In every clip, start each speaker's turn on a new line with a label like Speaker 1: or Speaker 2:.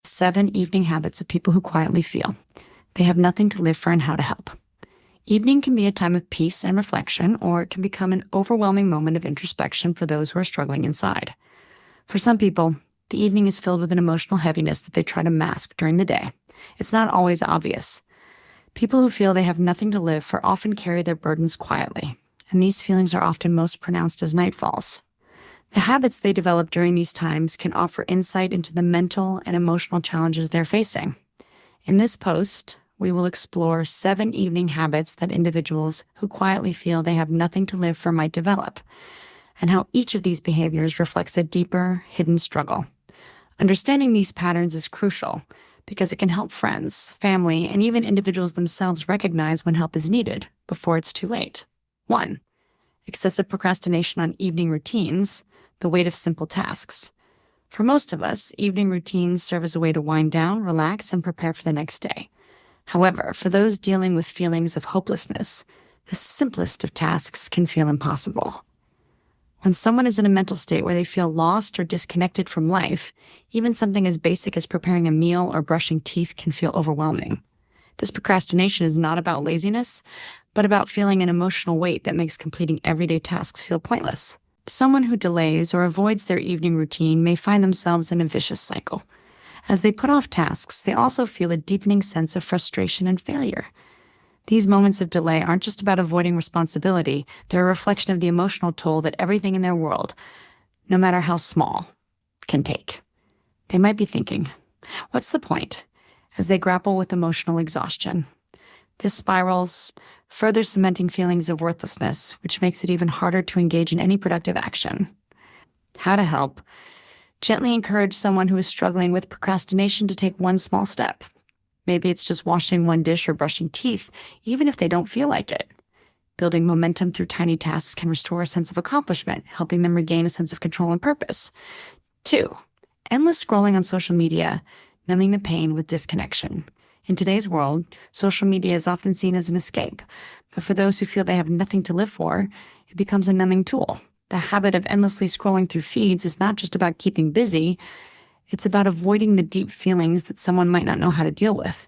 Speaker 1: 7 evening habits of people who quietly feel they have nothing to live for and how to help. Evening can be a time of peace and reflection, or it can become an overwhelming moment of introspection for those who are struggling inside. For some people, the evening is filled with an emotional heaviness that they try to mask during the day. It's not always obvious. People who feel they have nothing to live for often carry their burdens quietly, and these feelings are often most pronounced as night falls. The habits they develop during these times can offer insight into the mental and emotional challenges they're facing. In this post, we will explore 7 evening habits that individuals who quietly feel they have nothing to live for might develop, and how each of these behaviors reflects a deeper, hidden struggle. Understanding these patterns is crucial because it can help friends, family, and even individuals themselves recognize when help is needed before it's too late. 1. Excessive procrastination on evening routines, the weight of simple tasks. For most of us, evening routines serve as a way to wind down, relax, and prepare for the next day. However, for those dealing with feelings of hopelessness, the simplest of tasks can feel impossible. When someone is in a mental state where they feel lost or disconnected from life, even something as basic as preparing a meal or brushing teeth can feel overwhelming. This procrastination is not about laziness, but about feeling an emotional weight that makes completing everyday tasks feel pointless. Someone who delays or avoids their evening routine may find themselves in a vicious cycle. As they put off tasks, they also feel a deepening sense of frustration and failure. These moments of delay aren't just about avoiding responsibility, they're a reflection of the emotional toll that everything in their world, no matter how small, can take. They might be thinking, "What's the point?" as they grapple with emotional exhaustion. This spirals, further cementing feelings of worthlessness, which makes it even harder to engage in any productive action. How to help? Gently encourage someone who is struggling with procrastination to take one small step. Maybe it's just washing one dish or brushing teeth, even if they don't feel like it. Building momentum through tiny tasks can restore a sense of accomplishment, helping them regain a sense of control and purpose. 2. Endless scrolling on social media, numbing the pain with disconnection. In today's world, social media is often seen as an escape, but for those who feel they have nothing to live for, it becomes a numbing tool. The habit of endlessly scrolling through feeds is not just about keeping busy, it's about avoiding the deep feelings that someone might not know how to deal with.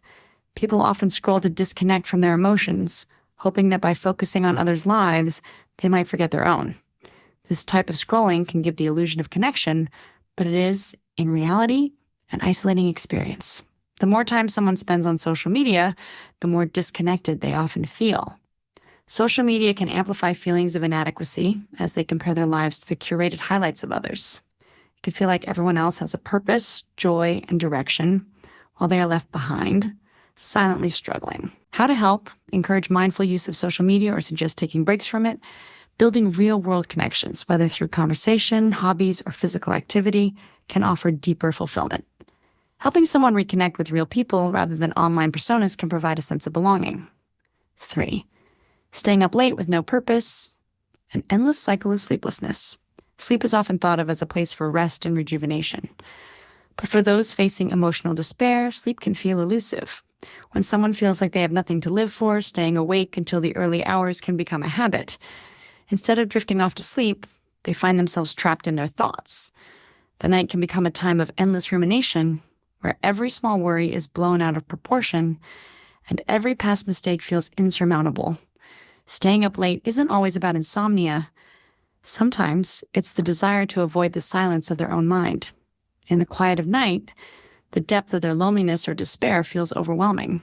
Speaker 1: People often scroll to disconnect from their emotions, hoping that by focusing on others' lives, they might forget their own. This type of scrolling can give the illusion of connection, but it is, in reality, an isolating experience. The more time someone spends on social media, the more disconnected they often feel. Social media can amplify feelings of inadequacy as they compare their lives to the curated highlights of others. It can feel like everyone else has a purpose, joy, and direction, while they are left behind, silently struggling. How to help? Encourage mindful use of social media or suggest taking breaks from it. Building real-world connections, whether through conversation, hobbies, or physical activity, can offer deeper fulfillment. Helping someone reconnect with real people rather than online personas can provide a sense of belonging. 3. Staying up late with no purpose, an endless cycle of sleeplessness. Sleep is often thought of as a place for rest and rejuvenation. But for those facing emotional despair, sleep can feel elusive. When someone feels like they have nothing to live for, staying awake until the early hours can become a habit. Instead of drifting off to sleep, they find themselves trapped in their thoughts. The night can become a time of endless rumination, where every small worry is blown out of proportion, and every past mistake feels insurmountable. Staying up late isn't always about insomnia. Sometimes it's the desire to avoid the silence of their own mind. In the quiet of night, the depth of their loneliness or despair feels overwhelming.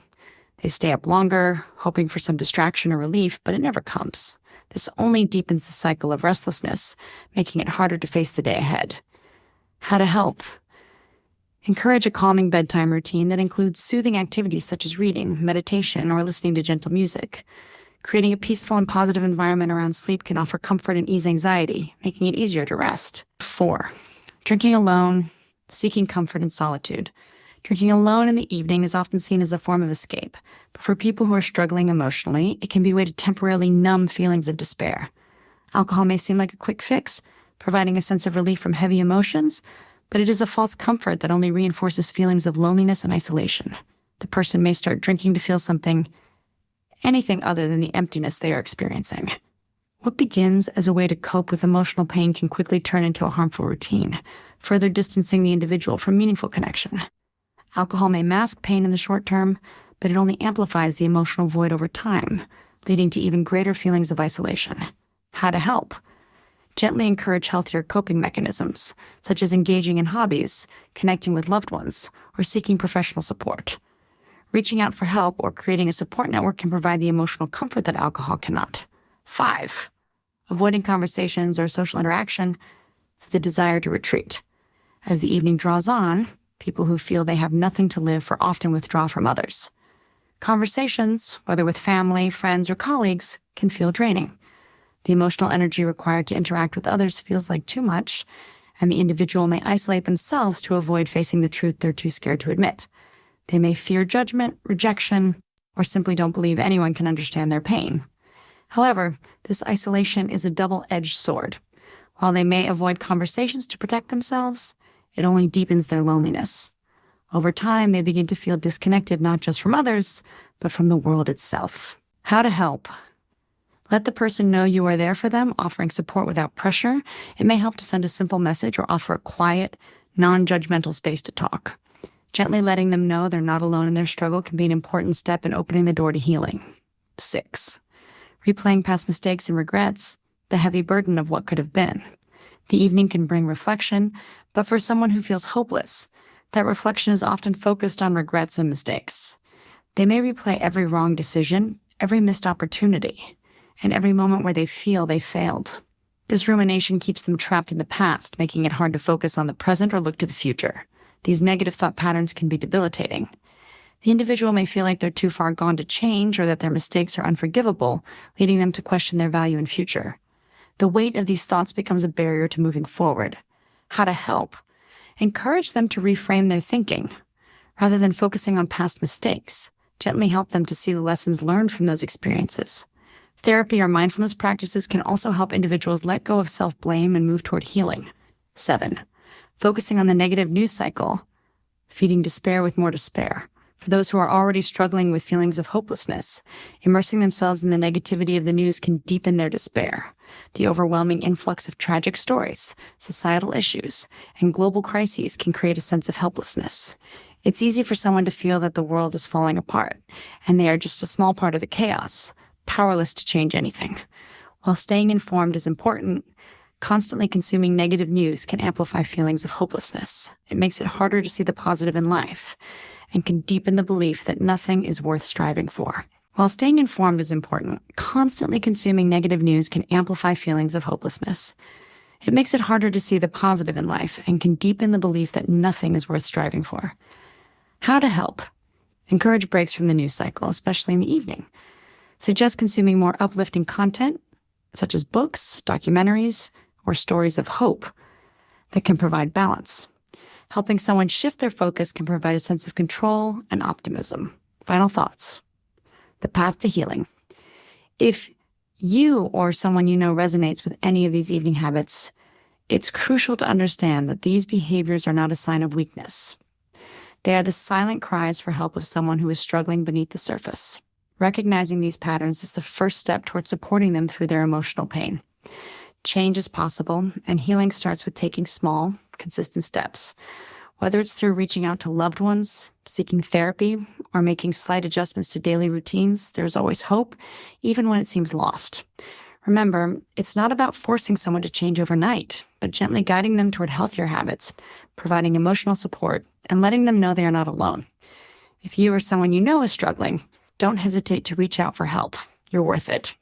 Speaker 1: They stay up longer, hoping for some distraction or relief, but it never comes. This only deepens the cycle of restlessness, making it harder to face the day ahead. How to help? Encourage a calming bedtime routine that includes soothing activities such as reading, meditation, or listening to gentle music. Creating a peaceful and positive environment around sleep can offer comfort and ease anxiety, making it easier to rest. 4. Drinking alone, seeking comfort in solitude. Drinking alone in the evening is often seen as a form of escape, but for people who are struggling emotionally, it can be a way to temporarily numb feelings of despair. Alcohol may seem like a quick fix, providing a sense of relief from heavy emotions, but it is a false comfort that only reinforces feelings of loneliness and isolation. The person may start drinking to feel anything other than the emptiness they are experiencing. What begins as a way to cope with emotional pain can quickly turn into a harmful routine, further distancing the individual from meaningful connection. Alcohol may mask pain in the short term, but it only amplifies the emotional void over time, leading to even greater feelings of isolation. How to help? Gently encourage healthier coping mechanisms, such as engaging in hobbies, connecting with loved ones, or seeking professional support. Reaching out for help or creating a support network can provide the emotional comfort that alcohol cannot. 5. Avoiding conversations or social interaction through the desire to retreat. As the evening draws on, people who feel they have nothing to live for often withdraw from others. Conversations, whether with family, friends, or colleagues, can feel draining. The emotional energy required to interact with others feels like too much, and the individual may isolate themselves to avoid facing the truth they're too scared to admit. They may fear judgment, rejection, or simply don't believe anyone can understand their pain. However, this isolation is a double-edged sword. While they may avoid conversations to protect themselves, it only deepens their loneliness. Over time, they begin to feel disconnected not just from others, but from the world itself. How to help? Let the person know you are there for them, offering support without pressure. It may help to send a simple message or offer a quiet, non-judgmental space to talk. Gently letting them know they're not alone in their struggle can be an important step in opening the door to healing. 6. Replaying past mistakes and regrets, the heavy burden of what could have been. The evening can bring reflection, but for someone who feels hopeless, that reflection is often focused on regrets and mistakes. They may replay every wrong decision, every missed opportunity, and every moment where they feel they failed. This rumination keeps them trapped in the past, making it hard to focus on the present or look to the future. These negative thought patterns can be debilitating. The individual may feel like they're too far gone to change or that their mistakes are unforgivable, leading them to question their value and future. The weight of these thoughts becomes a barrier to moving forward. How to help? Encourage them to reframe their thinking. Rather than focusing on past mistakes, gently help them to see the lessons learned from those experiences. Therapy or mindfulness practices can also help individuals let go of self-blame and move toward healing. 7. Focusing on the negative news cycle, feeding despair with more despair. For those who are already struggling with feelings of hopelessness, immersing themselves in the negativity of the news can deepen their despair. The overwhelming influx of tragic stories, societal issues, and global crises can create a sense of helplessness. It's easy for someone to feel that the world is falling apart, and they are just a small part of the chaos, powerless to change anything. While staying informed is important, constantly consuming negative news can amplify feelings of hopelessness. It makes it harder to see the positive in life and can deepen the belief that nothing is worth striving for. While staying informed is important, constantly consuming negative news can amplify feelings of hopelessness. It makes it harder to see the positive in life and can deepen the belief that nothing is worth striving for. How to help? Encourage breaks from the news cycle, especially in the evening. Suggest consuming more uplifting content, such as books, documentaries, or stories of hope that can provide balance. Helping someone shift their focus can provide a sense of control and optimism. Final thoughts. The path to healing. If you or someone you know resonates with any of these evening habits, it's crucial to understand that these behaviors are not a sign of weakness. They are the silent cries for help of someone who is struggling beneath the surface. Recognizing these patterns is the first step towards supporting them through their emotional pain. Change is possible, and healing starts with taking small, consistent steps. Whether it's through reaching out to loved ones, seeking therapy, or making slight adjustments to daily routines, there's always hope, even when it seems lost. Remember, it's not about forcing someone to change overnight, but gently guiding them toward healthier habits, providing emotional support, and letting them know they are not alone. If you or someone you know is struggling, don't hesitate to reach out for help. You're worth it.